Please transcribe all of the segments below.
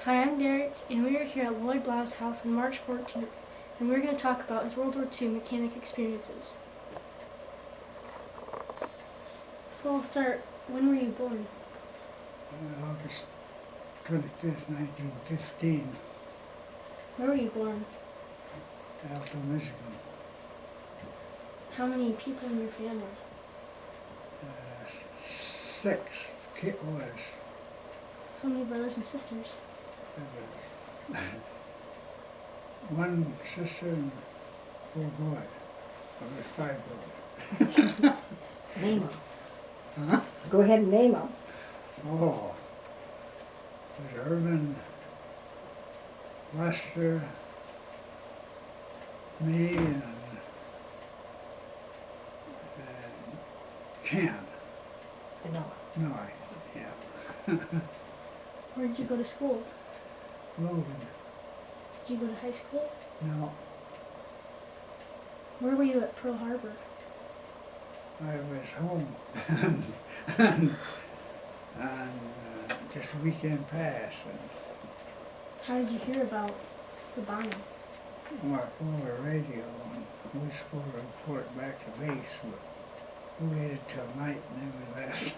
Hi, I'm Derek, and we are here at Lloyd Blough's house on March 14th, and we're going to talk about his World War II mechanic experiences. So I'll start. When were you born? August 25th, 1915, Where were you born? Alto, Michigan. How many people in your family? 6 boys. How many brothers and sisters? There was 1 sister and 4 boys. There was 5 boys. Name them. Huh? Go ahead and name them. Oh, there's Irvin, Lester, me, and Ken. No. No, yeah. Where did you go to school? Logan. Did you go to high school? No, Where were you at Pearl Harbor? I was home. and just a weekend pass. And How did you hear about the bombing? over radio, and we supposed to report back to base, but we waited till night and then we left.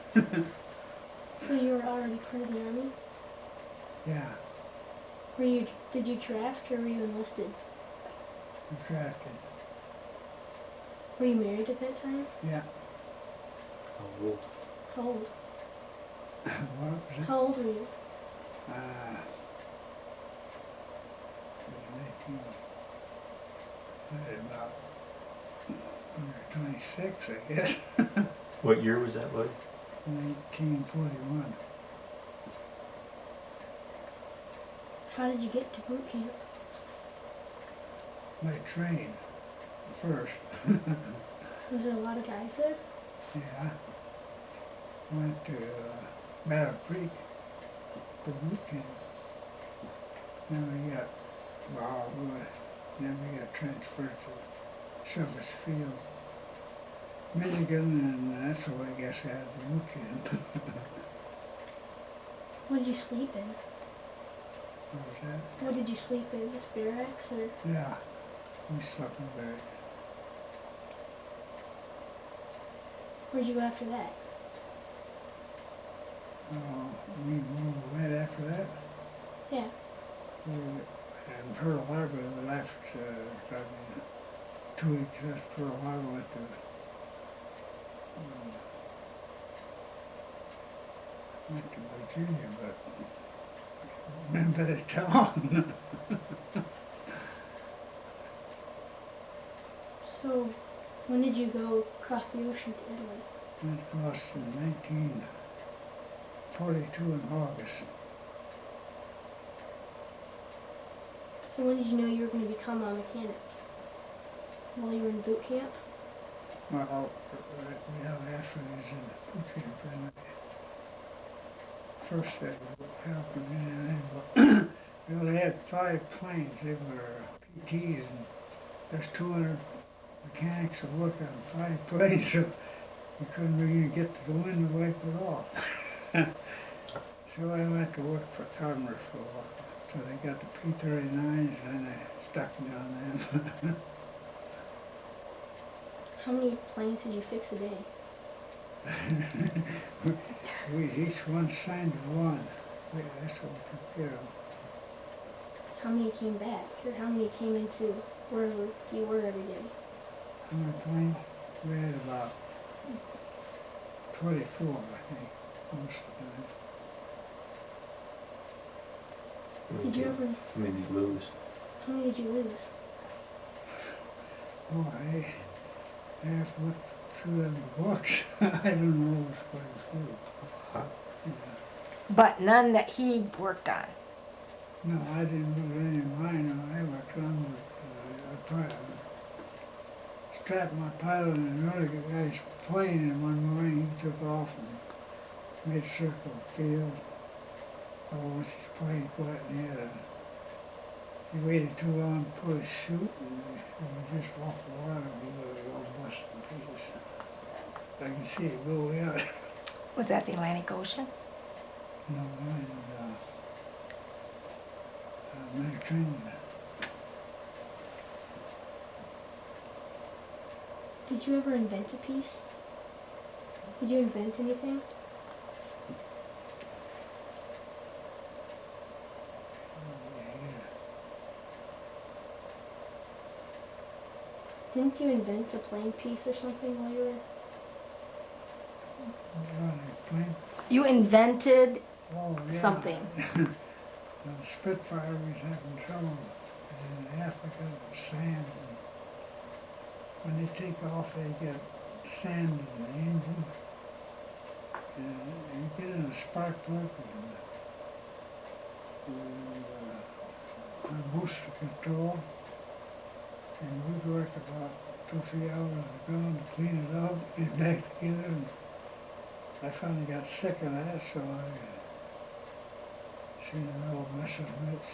So you were already part of the Army? Yeah, Did you draft or were you enlisted? we drafted. Were you married at that time? Yeah. How old? What was it? How old were you? It was about 26, I guess. What year was that, Lloyd? 1941. How did you get to boot camp? By train first. Was there a lot of guys there? Yeah. Went to Battle Creek for boot camp. Then we got, then we got transferred to Silver's Field, Michigan, and that's where I guess I had the boot camp. What did you sleep in? What was that? What did you sleep in? Just barracks or? Yeah, we slept in barracks. Where'd you go after that? We moved right after that. Yeah. In Pearl Harbor, we left probably 2 weeks after Pearl Harbor, went to Virginia, but I remember the town. So, when did you go across the ocean to Italy? Went across in 1942 in August. So when did you know you were going to become a mechanic? While you were in boot camp? Well, after I was in boot camp, and I first said, help me, and we only had 5 planes. They were PTs, and there's 200 mechanics that work on 5 planes, so you couldn't really get to the wind to wipe it off. So I went to work for Carver for a while. So they got the P-39s, and then I stuck me on them. How many planes did you fix a day? We each one signed to one. That's what we took care of. How many came back? Or how many came into wherever you were every day? How many planes? We had about 24, I think, most of the time. Did you ever? How many did you lose? How many did you lose? Oh, I have to look through them books. I don't know quite a few. Huh? Yeah. But none that he worked on. No, I didn't do any of mine. No, I worked on with strapped my pilot in another guy's plane, and one morning he took off and made circle field. Oh, once his plane quit, and he waited too long to put his chute, and it was just off the water, and he was all busted in pieces. I can see it go out. Was that the Atlantic Ocean? No, in training. Did you ever invent a piece? Did you invent anything? Didn't you invent a playing piece or something while you were... Plane? You invented Oh, yeah. something. On the Spitfire, we was having trouble. It was in Africa, sand. And when they take off, they get sand in the engine. And you get in a spark plug and a booster control. And we'd work about 2-3 hours on the ground to clean it up, get it back together. And I finally got sick of that, so I seen an old Messerschmitt's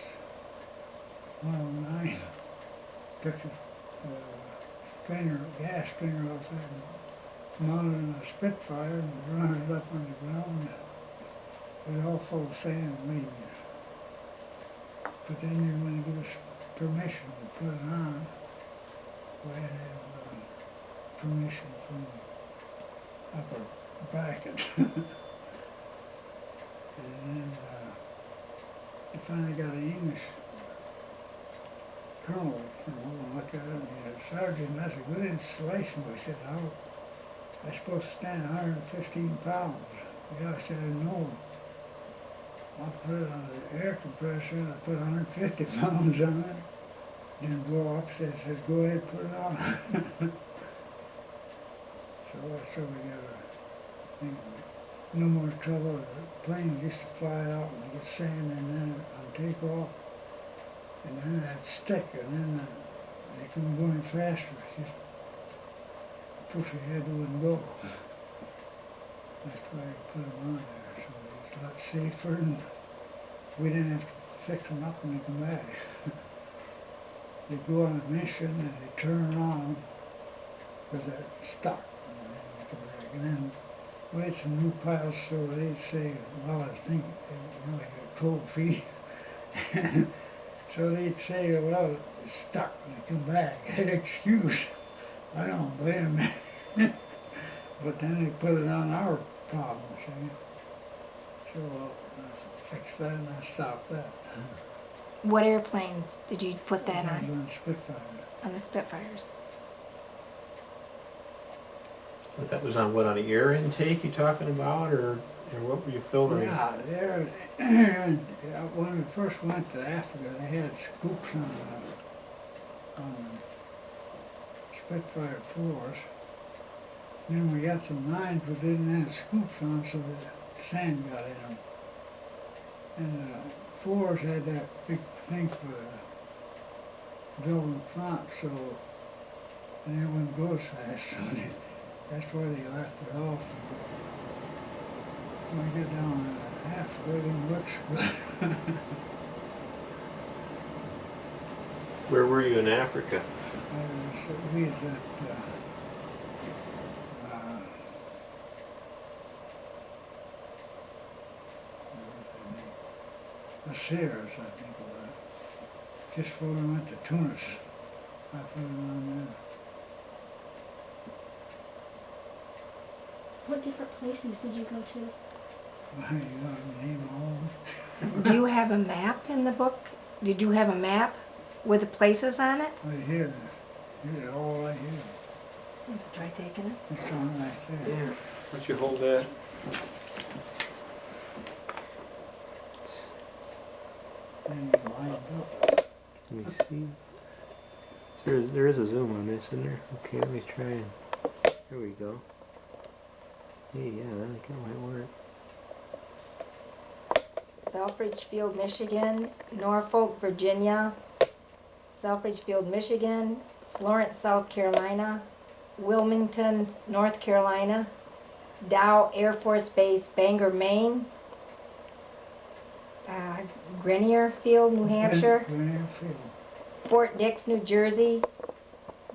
109, took the strainer, gas strainer off that and mounted it in a Spitfire and run it up on the ground. It was all full of sand and leaves. But then you want to give us permission to put it on. We had to have permission from upper bracket. And then I finally got an English colonel that came over and looked at it and he said, Sergeant, that's a good installation. But I said, how? I'm supposed to stand 115 pounds. Yeah, I said, no. I'll put it on the air compressor and I put 150 pounds on it. Then blow up, says, go ahead, put it on. So that's why we got no more trouble. The planes used to fly out and get sand and then on takeoff. And then that'd stick and then they couldn't go any faster. It's just push ahead, it wouldn't go. That's why we put them on there. So it's a lot safer and we didn't have to fix them up when they come back. They go on a mission and they turn around because they're stuck. And then we had some new pilots, so they'd say, well, I think, they got cold feet. So they'd say, well, it's stuck when they come back. An excuse. I don't blame them. But then they put it on our problem, see? So I fixed that and I stopped that. What airplanes did you put that That was on? on Spitfire. On the Spitfires. But that was on what, on the air intake you talking about, or what were you filtering? Yeah, when we first went to Africa, they had scoops on the Spitfire floors. Then we got some nines, but didn't have scoops on, so the sand got in them. And the fours had that big thing for the building front, so and it wouldn't go as fast. That's why they left it off. When we get down halfway, it didn't look so good. Where were you in Africa? We was at the Sears, I think it was. Just before we went to Tunis, I put it on there. What different places did you go to? Why, you want to name all of them? Do you have a map in the book? Did you have a map with the places on it? Right here, here's all right here. Try taking it. It's on right there. Yeah. Why don't you hold that? And you lined up. Let me see. There is a zoom on this, isn't there? Okay, let me try and... There we go. Hey, yeah, I think that might work. Selfridge Field, Michigan, Norfolk, Virginia, Selfridge Field, Michigan, Florence, South Carolina, Wilmington, North Carolina, Dow Air Force Base, Bangor, Maine, Grenier Field, New Hampshire, Grenier Field. Fort Dix, New Jersey,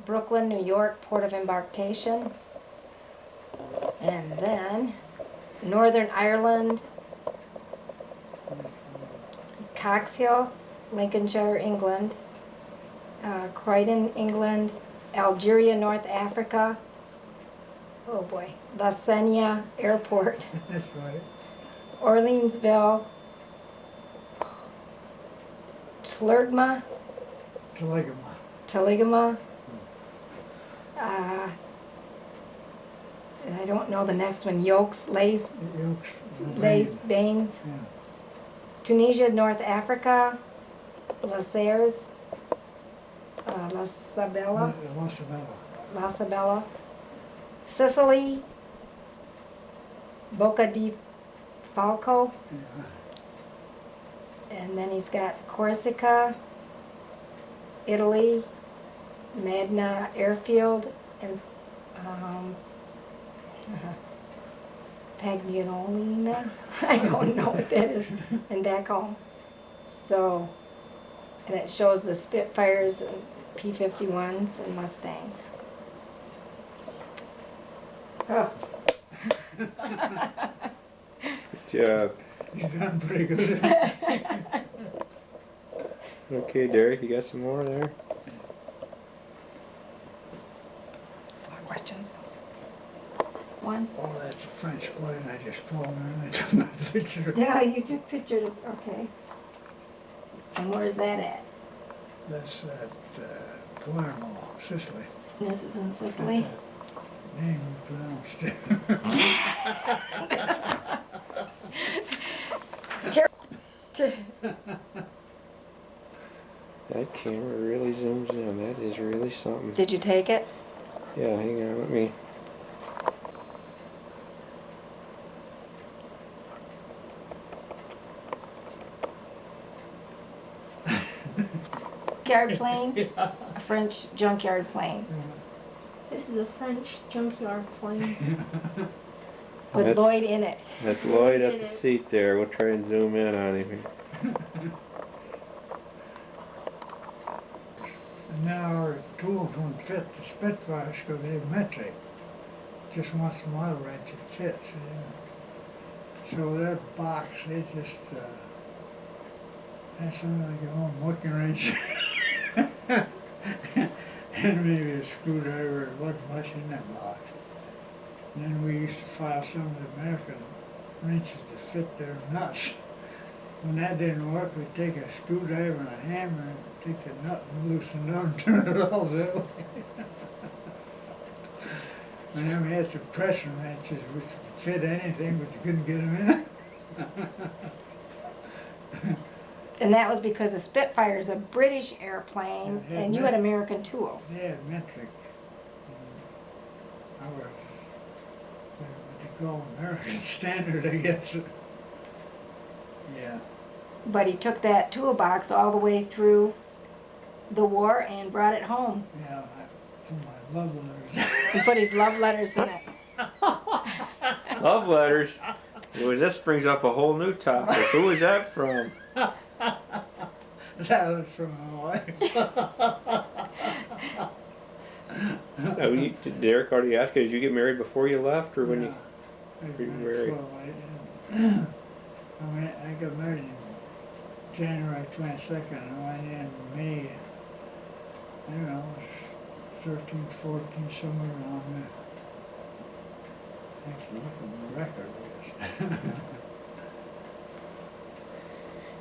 Brooklyn, New York, Port of Embarkation, and then Northern Ireland, Cox Hill, Lincolnshire, England, Croydon, England, Algeria, North Africa. Oh boy, La Senia Airport, That's right. Orleansville, Tlergma, Telegama. Teligama. I don't know the next one. Yolks, Lays, Yolks. Lays, Baines. Yeah. Tunisia, North Africa, La Serres, La Sabella, La Sabella. La Sabella, Sicily, Boca di Falco, Yeah. and then he's got Corsica, Italy, Magna Airfield, and Pagnolina. I don't know what that is, and back home. So, and it shows the Spitfires and P-51s and Mustangs. Oh, Good job. You've done pretty good. Okay, Derek, you got some more there? more questions? One? Oh, that's a French plane. I just called and I took my picture. Yeah, you took pictures, okay. And where's that at? That's at Palermo, Sicily. This is in Sicily? That name you pronounced it. That camera really zooms in. That is really something. Did you take it? Yeah, hang on, let me. Junkyard plane? A French junkyard plane. This is a French junkyard plane. With That's- Lloyd in it. That's Lloyd at the Did it. seat there. We'll try and zoom in on him here. And now our tools won't fit the Spitfires because they're metric. Just want some auto wrench that fits. You know. So that box, they just, that's something like a home working wrench. And maybe a screwdriver, it wasn't much in that box. And then we used to file some of the American wrenches to fit their nuts. When that didn't work, we'd take a screwdriver and a hammer and take the nut and loosen it up and turn it all that way. And then we had some pressure wrenches which would fit anything, but you couldn't get them in. And that was because the Spitfire is a British airplane Yeah, and you had American tools. They had metric. Our, what they call American standard, I guess. Yeah. But he took that toolbox all the way through the war and brought it home. Yeah, for my love letters. And put his love letters in it. Love letters. Well, this brings up a whole new topic. Who was that from? That was from my wife. Oh, did Derek already ask you, did you get married before you left or when you? I Were you married? I got married in January 22nd, and I went in May, I don't know, 13, 14, somewhere around there. Actually, look at the record.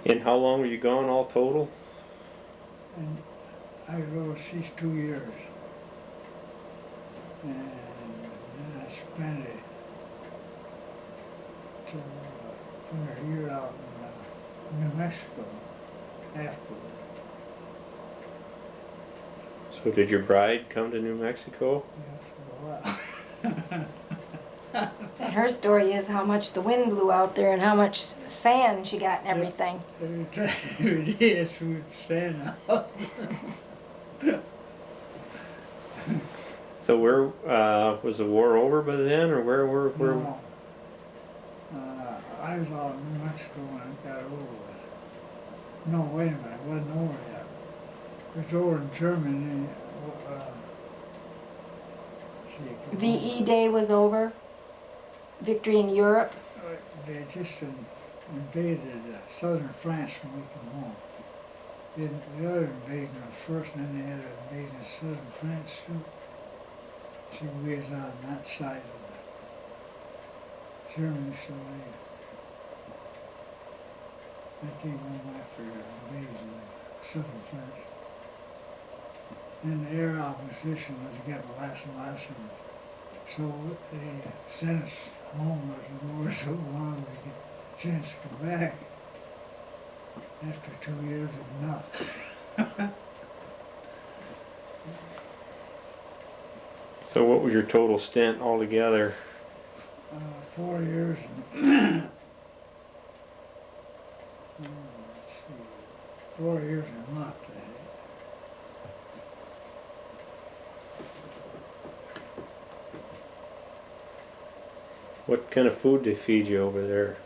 And how long were you gone all total? And I was overseas 2 years. And then I spent a year out in New Mexico afterwards. So did your bride come to New Mexico? Yeah, for a while. And her story is how much the wind blew out there and how much sand she got and everything. Every day it's with sand out. So where, was the war over by then or where? No. I was out in New Mexico when I got over with. No, wait a minute, it wasn't over yet. It was over in Germany. VE Day was over. Victory in Europe. They just invaded southern France when we came home. The other invasion was first, and then they had an invasion of southern France too. See, we was on that side of Germany, so they came home after the invasion of southern France. And the air opposition was getting less and less, and so they sent us home as we were so long we get a chance to come back. After 2 years of enough. 'Cause So what was your total stint altogether? 4 years and let's see, 4 years and a month, I think. What kind of food they feed you over there?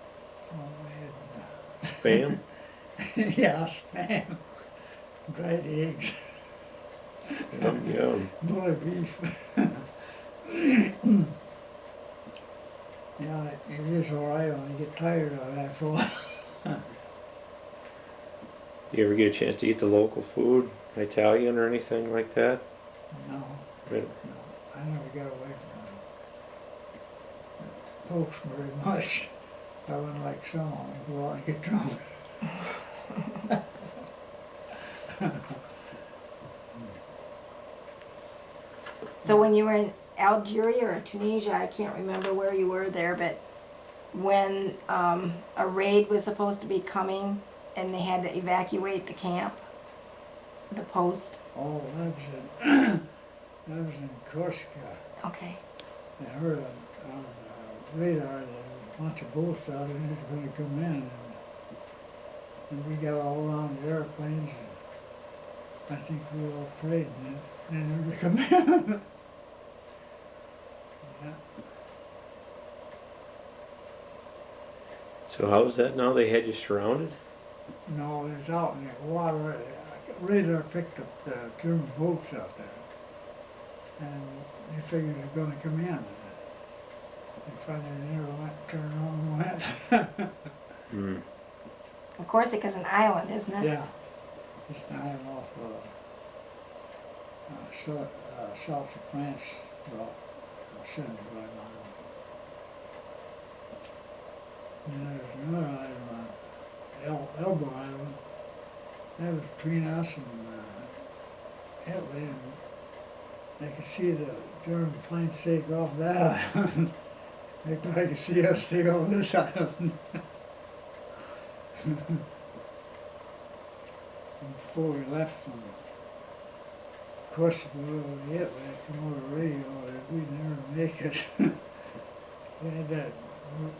Oh, we Spam? had, yeah, spam, dried eggs, Yum, yum. bully beef. Yeah, it is all right when you get tired of it after a while. You ever get a chance to eat the local food, Italian or anything like that? No, Right. no, I never got away from folks very much. I wouldn't like some of them to go out and get drunk. So when you were in Algeria or Tunisia, I can't remember where you were there, but when a raid was supposed to be coming and they had to evacuate the camp, the post. Oh, that was in Corsica. Okay. I heard on radar that a bunch of boats out there was going to come in, and we got all around the airplanes. And I think we all prayed, and then they come in. Yeah. So how was that now? They had you surrounded? No, it was out in the water. Radar picked up the German boats out there, and they figured they're going to come in. They finally never went, turned around and went. Hmm. Of course, it's an island, isn't it? Yeah, it's an island off south of France, about 75 miles. And then there's another island on Elbow Island. That was between us and Italy, and they could see the German planes take off that island. They probably could see us take off this island. And before we left from Corsica over to Italy, I come over the radio that we'd never make it. They had that,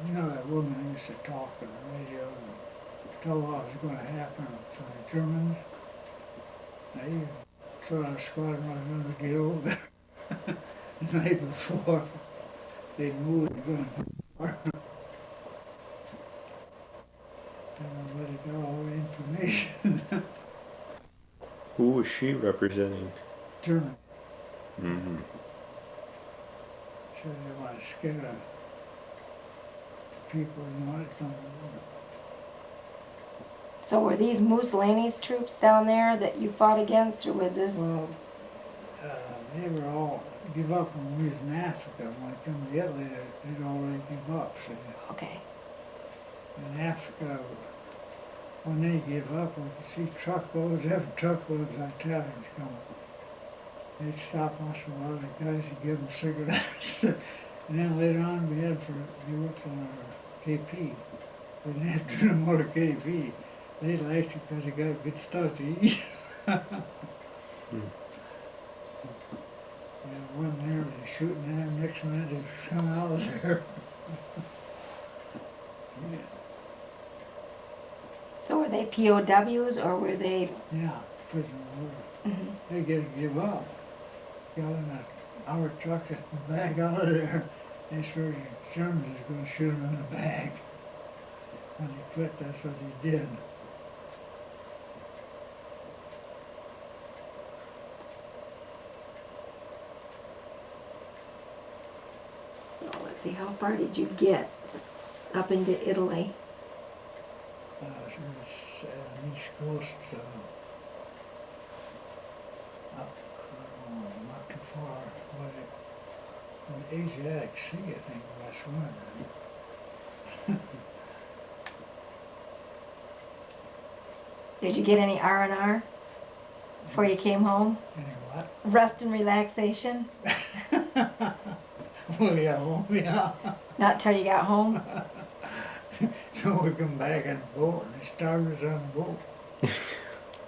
you know, that woman who used to talk on the radio and tell what was going to happen from the Germans. They thought our squadron was going to get over there the night before. They knew it was going to Everybody got all the information. Who was she representing? German. Mm-hmm. So they want to scare people and want to come over. So were these Mussolini's troops down there that you fought against, or was this? Well, they were all give up when we was in Africa. When I come to Italy, they'd already give up. So Okay. in Africa, when they give up, we could see truckloads after truckloads of Italians coming. They'd stop us with a lot of guys and give them cigarettes. And then later on, they worked on our KP. We didn't have to do no more KP. They liked it because they got good stuff to eat. One there, they shooting at them, next minute they come out of there. Yeah. So were they POWs or were they? Yeah, prison war. Mhm. They get to give up. Got in our truck and back out of there. They swear the Germans is going to shoot them in the back. When they quit, that's what they did. So let's see, how far did you get up into Italy? It was on the East Coast, up, not too far, but the Asiatic Sea, I think, last winter. Did you get any R&R before you came home? Any what? Rest and relaxation? Oh, yeah. Not till you got home? So we come back on the boat and they started us on the boat.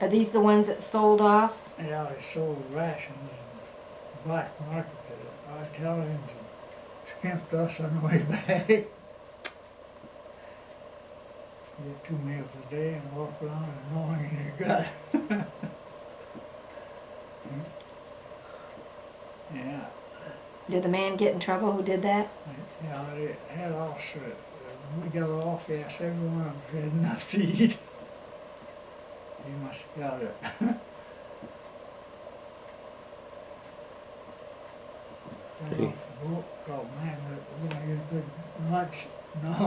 Are these the ones that sold off? Yeah, they sold rations and black market to the Italians and skimped us on the way back. You get 2 meals a day and walk around and gnawing in your gut. Yeah. Did the man get in trouble who did that? Yeah, they had all sorts. When we got off, yes, every one of them had enough to eat. He must have got it. Got off the boat, thought, man, we're gonna get a good lunch. No,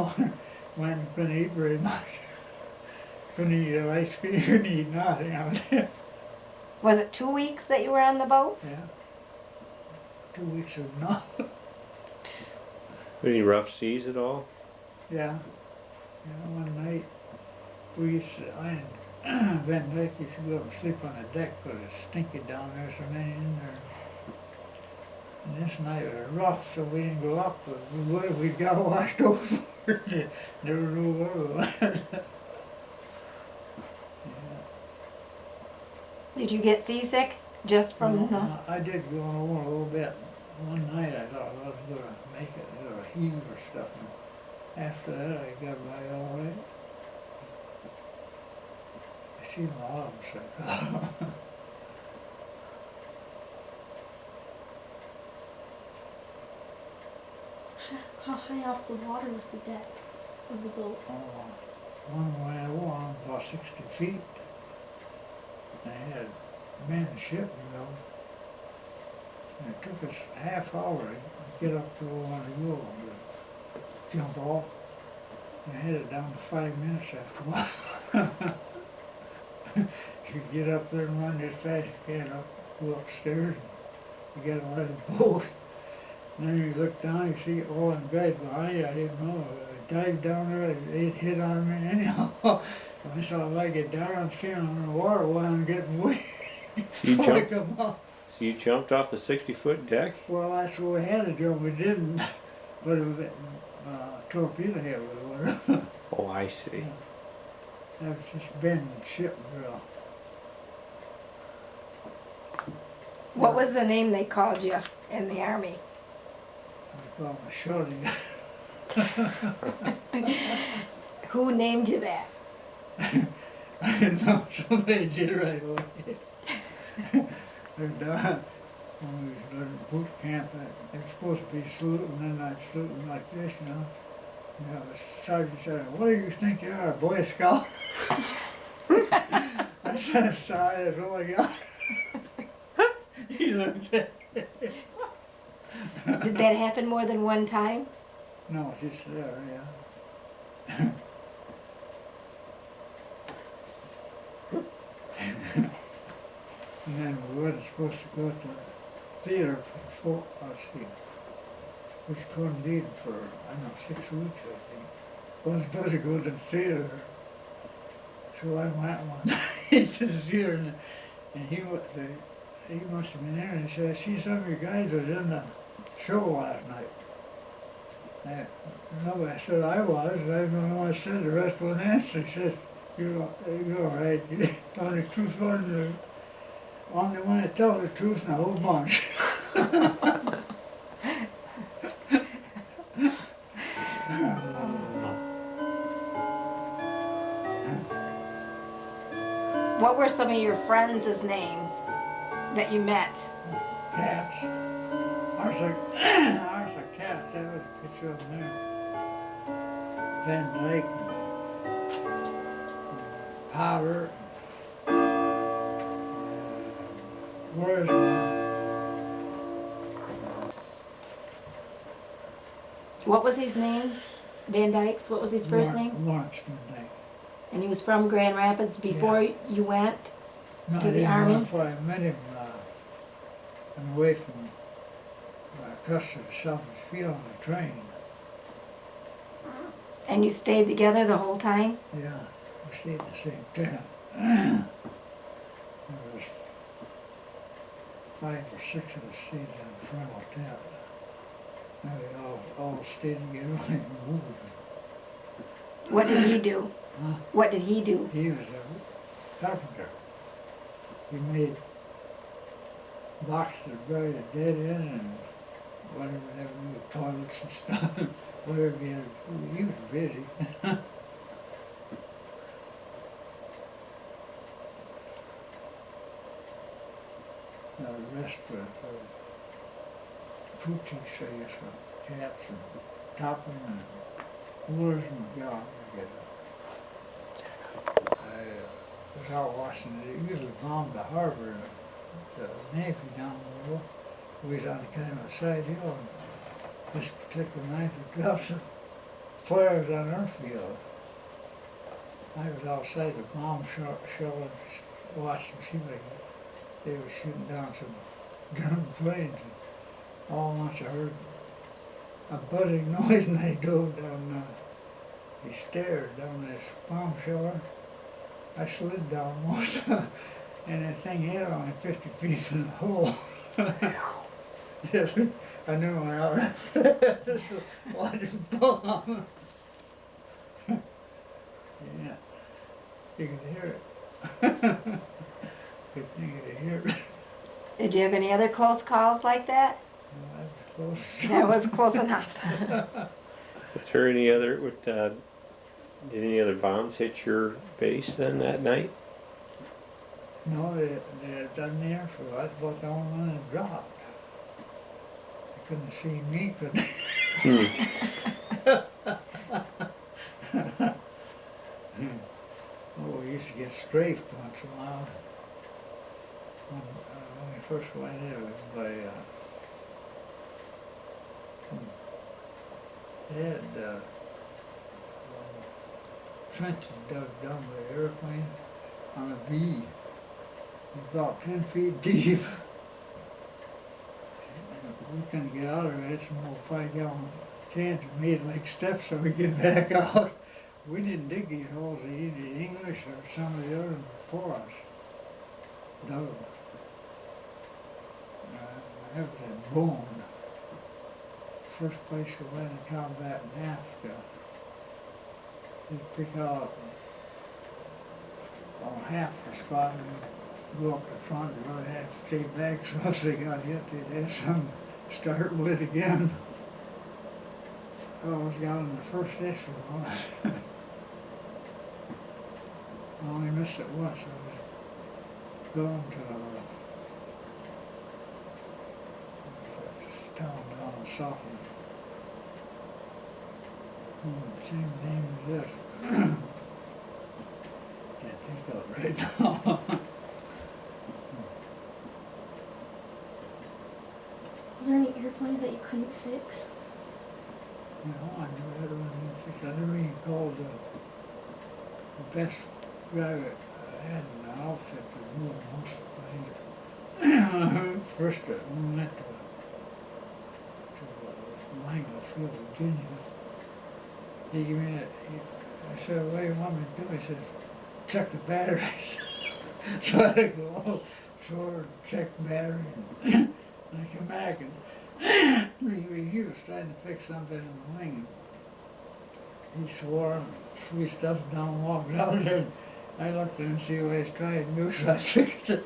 went and couldn't eat very much. Couldn't eat ice cream, couldn't eat nothing out there. Was it 2 weeks that you were on the boat? Yeah. 2 weeks of nothing. Any rough seas at all? Yeah. Yeah, one night we used to, I and Ben Lake used to go up and sleep on the deck because it stinky down there, so many in there. And this night it was rough, so we didn't go up, but we would if we got washed over. Never knew where we went. Yeah. Did you get seasick just from No, the... I did go on over a little bit. One night I thought I was going to make it, or heave or stuff. And after that I got by all right. I seen a lot of them sick. How high off the water was the deck of the boat? One way I won about 60 feet. I had men ship, you know. And it took us a half hour to get up to where we wanted to go, to jump off. And I had it down to 5 minutes after a while. You get up there and run as fast as you can, go upstairs, and you get out of the boat. And then you look down, you see all in bed behind you. I didn't know. I dived down there, it hit on me anyhow. I saw if I get down, I'm standing on the water while I'm getting wet. You So I jumped? come up. So you jumped off a 60-foot deck? Well, that's what we had to jump. We didn't, but it was torpedo head or whatever. Oh, I see. That was just bending ship drill. What was the name they called you in the Army? I call my shorty. Who named you that? I didn't know somebody did right away. They're done. When we was learning boot camp, they were supposed to be saluting, and then I'd salute like this, you know. You know, the sergeant said, "What do you think you are, a Boy Scout?" I said, "Sorry, that's all I got." He looked at me. Did that happen more than one time? No, just there, yeah. And then we were supposed to go to the theater for which couldn't leave for, I don't know, 6 weeks, I think. Was supposed to go to the theater. So I went one night to the theater, and he must have been there, and he said, "I see some of your guys was in the show last night." No, I said I was, and I don't know what I said, the rest wouldn't answer. He says, you're all right. Only truth wasn't only one that tells the truth in the whole bunch. What were some of your friends' names that you met? Cats. Ours are cats. That was a picture of them there. Van Dyke, Powder, where's one? What was his name? Van Dyke's? What was his first name? Lawrence Van Dyke. And he was from Grand Rapids before you went? No, To I the didn't know Army? before I met him. and away from Custer to Southfield on the train. And you stayed together the whole time? Yeah, we stayed in the same tent. There was 5 or 6 of us stayed in the front of the tent. Now we all stayed together and moved. What did he do? Huh? What did he do? He was a carpenter. He made boxes to bury the dead in and whatever, have new toilets and stuff, whatever he had. He was busy. Now the rest were poochies, I guess, caps and topping and woolers and God, I guess. I was out watching, they usually bombed the harbor, the Navy down below. We was on kind of a side hill, and this particular night we dropped some flares on our field. I was outside the bomb shelter watching, see like they were shooting down some German planes. And all at once I heard a buzzing noise, and I dove down the stairs down this bomb shelter. I slid down most, and that thing hit only 50 feet from the hole. Yes, I knew when I was watching bomb. Yeah, you could hear it. Good thing you could hear it. Did you have any other close calls like that? No, that was close. That was close enough. Was there any other, did any other bombs hit your base then that night? No, they had done the air for that's about the only one that dropped. They couldn't see me, could they? Oh, we used to get strafed once in a while. When we first went in, it was by, they had trenches dug down by the airplane on a V. It's about 10 feet deep. We couldn't get out of it. It's some old 5-gallon cans we made like steps so we get back out. We didn't dig these holes. Either the English or some of the others before us dug them. That was at Bone. First place we went in combat in Africa. They'd pick out on half the squad and go up the front and really have to stay back, so once they got hit, they'd have some start with again. I always got in the first issue on it. I only missed it once. I was going to this town down in Southland. Same name as this. Can't think of it right now. Was there any airplanes that you couldn't fix? No, I never had one fixed. I never even called the best guy that I had in the outfit to move most of the things. First, we went to Langley, Virginia. He gave me I said, what do you want me to do? He said, check the batteries. So I had to go all shore, check the battery, and I come back and he was trying to fix something in the wing. He swore and threw stuff down, walked out there, and I looked at him and see what he was trying to do, so I fixed it.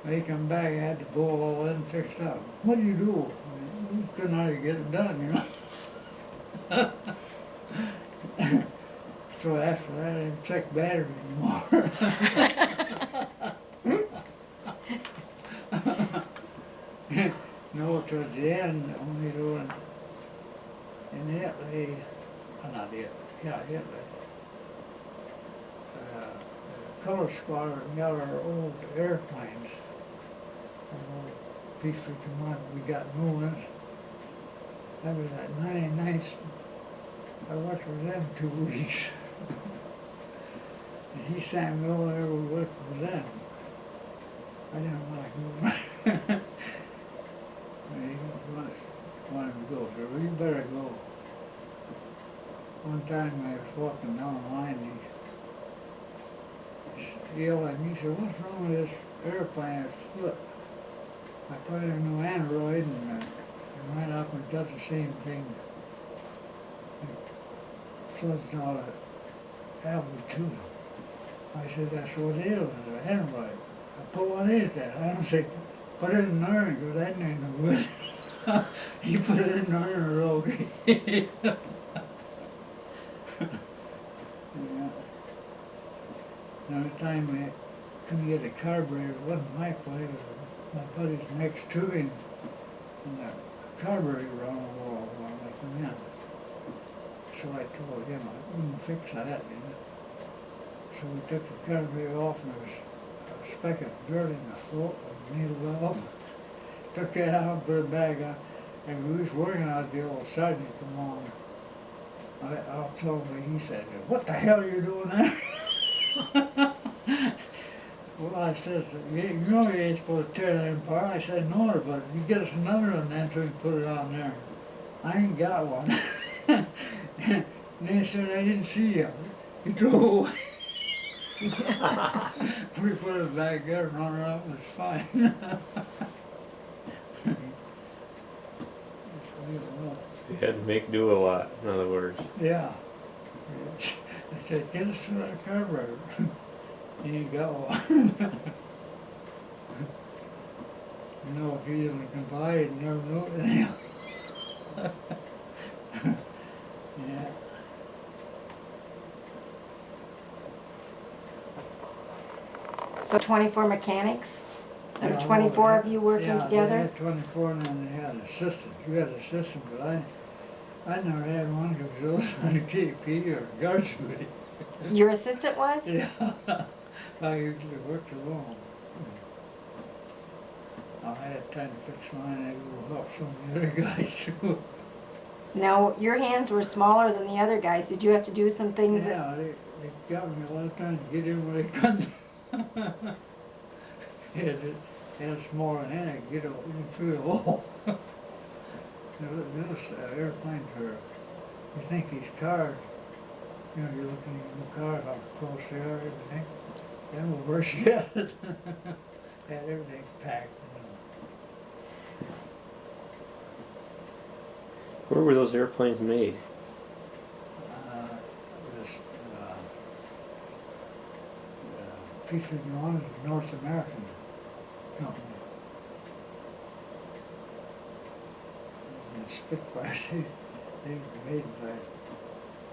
When he come back, I had the bowl all in fixed up. What do you do? You couldn't hardly get it done, you know. So after that, I didn't check battery anymore. No, towards the end, only doing in Italy, not Italy, yeah, Italy. The color squadron got our old airplanes, Peaceful Command, we got new ones. That was at 99th. I worked with them 2 weeks. And he sent me over there, we worked with them. I didn't like moving. yelling. He said, "What's wrong with this airplane? It's flipped." I put in a new Android and it went up and does the same thing. It floods all the altitude. I said, "That's what it is, it's an Android." I put, "What is that?" I don't say, "Put it in there," and go, "That ain't no good." You put it in there and it's okay. Yeah. Another time we couldn't get a carburetor, it wasn't my place, it was my buddy's next to him, and the carburetor on the wall with the men. So I told him I wouldn't fix that, you know. So we took the carburetor off and there was a speck of dirt in the float of needle valve. Took it out, put it back on, and we was working out the old sergeant come along. I told me, he said, "What the hell are you doing there?" Well, I says, "You know you ain't supposed to tear that apart." I said, "No, but you get us another one then so we can put it on there." I ain't got one. And they said, "I didn't see you. You drove away." We put it back there and run it up, it was fine. You had to make do a lot, in other words. Yeah. I said, "Get us through that carburetor." You ain't got one. You know, if you didn't comply, you'd never know anything. Yeah. So 24 mechanics? There were Yeah, 24 well, of you working yeah, together? they had 24 and then they had assistants. You had assistants, but I never had one who was on the KP or guard duty. Your assistant was? Yeah. I usually worked alone. I had time to fix mine, I go help some of the other guys too. Now, your hands were smaller than the other guys. Did you have to do some things that... Yeah, they got me a lot of time to get in where they couldn't. Had a smaller hand, I could get in through the wall. Those airplanes are, you think these cars, you know, you're looking at the car, how close they are, everything. Them were worse yet. Had everything packed. Where were those airplanes made? This P-51 is a North American company. And Spitfires, they were made by,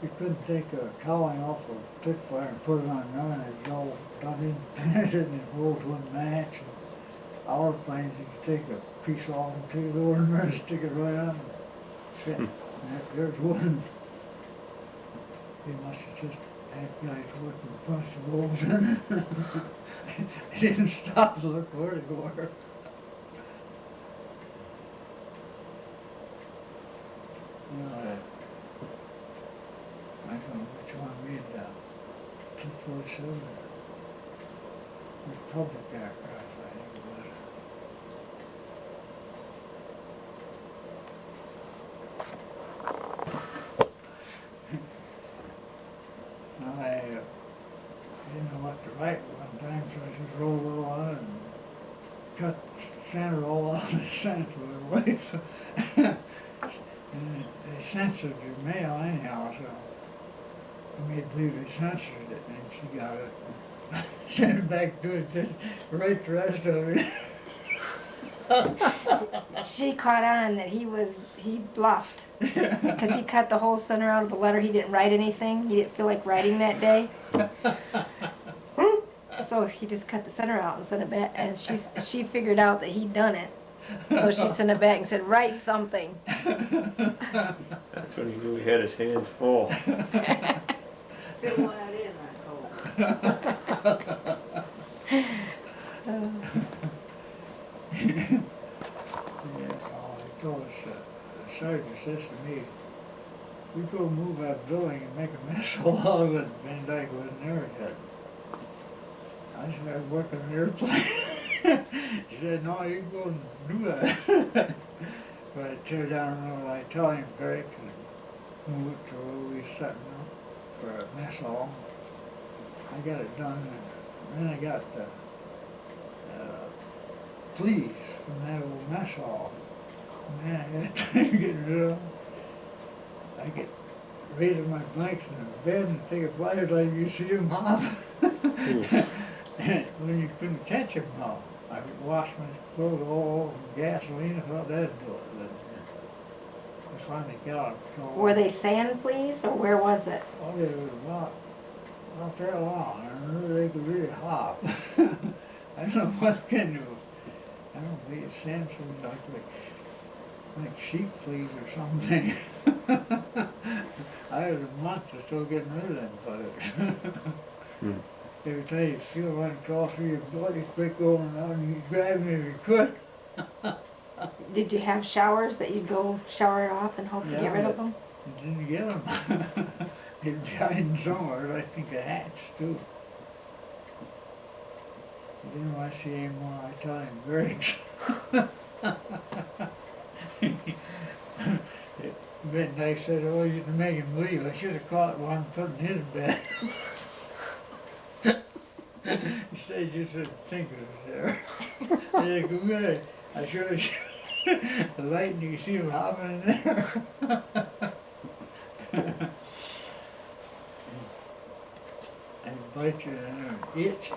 you couldn't take a cowling off of a Spitfire and put it on there, and it's all done independent and the holes wouldn't match. And our planes, you could take a piece off and take it over and there and stick it right on and fit. And there's one, they must have just had guys working a bunch of holes in it. They didn't stop to look where they were. You know, I don't know which one made that, T-47 or Republic aircraft, I think it was. I didn't know what to write one time, so I just rolled it all on it and cut the center all out of the center away. And they censored your mail anyhow, so I made believe they censored it, and she got it. Sent it back to it, just write the rest of it. She caught on that he bluffed. Because he cut the whole center out of the letter. He didn't write anything. He didn't feel like writing that day. So he just cut the center out and sent it back. And she figured out that he'd done it. So she sent it back and said, "Write something." That's when he knew he had his hands full. Fill that in, I hope. Yeah, he told us, the sergeant says to me, "We go move that building and make a mess of all of it." Van Dyke wasn't there yet. I said, "I'm working on an airplane." He said, "No, you go and do that." But I tear down the road, I tell him break and move it to where we setting up for a mess hall. I got it done in then I got fleas from that old mess hall. Man, I had to get rid of them. I get raising my blankets in the bed and take a flashlight, you see them hop. And when you couldn't catch them now, I would wash my clothes all in gasoline. I thought that'd do it. But I finally got them. Were they sand fleas, or where was it? Oh, they were not that long. I remember they could really hop. I don't know what kind of, I don't know, maybe sand fleas like sheep fleas or something. I was a month or so getting rid of them buggers. Every time you feel one crawl through your blood, you quit going out and you grab them if you could. Did you have showers that you'd go shower off and hope to get rid of them? You didn't get them. They'd be hiding somewhere, I think the hats too. But then when I see any more Italian Gregs. Midnight said, oh, you can make him leave. I should have caught one and put in his bed. He said, you should think it was there. I said, go ahead. I should have, the light and you can see him hopping in there. And bite you and itch.